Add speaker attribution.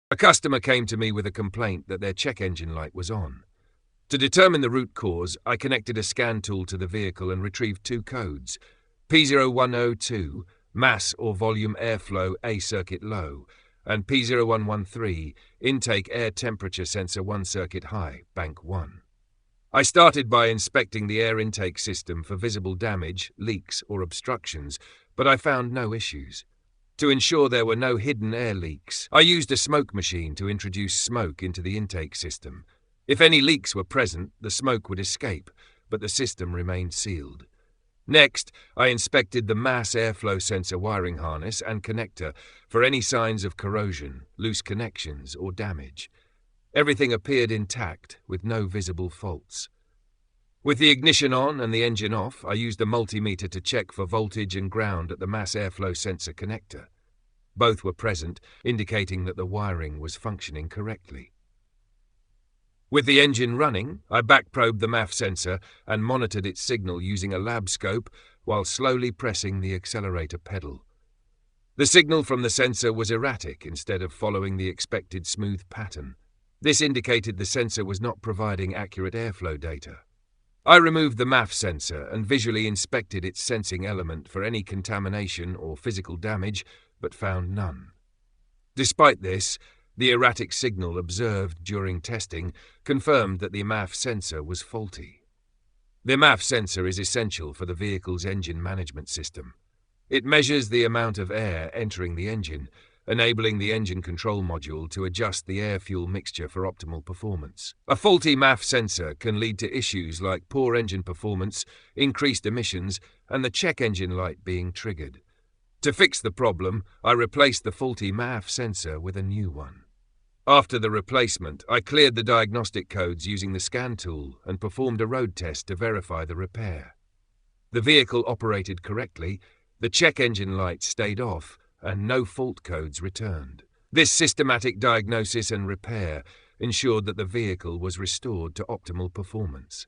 Speaker 1: A customer came to me with a complaint that their check engine light was on. To determine the root cause, I connected a scan tool to the vehicle and retrieved two codes: P0102, mass or volume airflow A circuit low, and P0113, intake air temperature sensor 1 circuit high, bank 1. I started by inspecting the air intake system for visible damage, leaks or obstructions, but I found no issues. To ensure there were no hidden air leaks, I used a smoke machine to introduce smoke into the intake system. If any leaks were present, the smoke would escape, but the system remained sealed. Next, I inspected the mass airflow sensor wiring harness and connector for any signs of corrosion, loose connections, or damage. Everything appeared intact, with no visible faults. With the ignition on and the engine off, I used a multimeter to check for voltage and ground at the mass airflow sensor connector. Both were present, indicating that the wiring was functioning correctly. With the engine running, I backprobed the MAF sensor and monitored its signal using a lab scope while slowly pressing the accelerator pedal. The signal from the sensor was erratic instead of following the expected smooth pattern. This indicated the sensor was not providing accurate airflow data. I removed the MAF sensor and visually inspected its sensing element for any contamination or physical damage, but found none. Despite this, the erratic signal observed during testing confirmed that the MAF sensor was faulty. The MAF sensor is essential for the vehicle's engine management system. It measures the amount of air entering the engine, enabling the engine control module to adjust the air-fuel mixture for optimal performance. A faulty MAF sensor can lead to issues like poor engine performance, increased emissions, and the check engine light being triggered. To fix the problem, I replaced the faulty MAF sensor with a new one. After the replacement, I cleared the diagnostic codes using the scan tool and performed a road test to verify the repair. The vehicle operated correctly, the check engine light stayed off, and no fault codes returned. This systematic diagnosis and repair ensured that the vehicle was restored to optimal performance.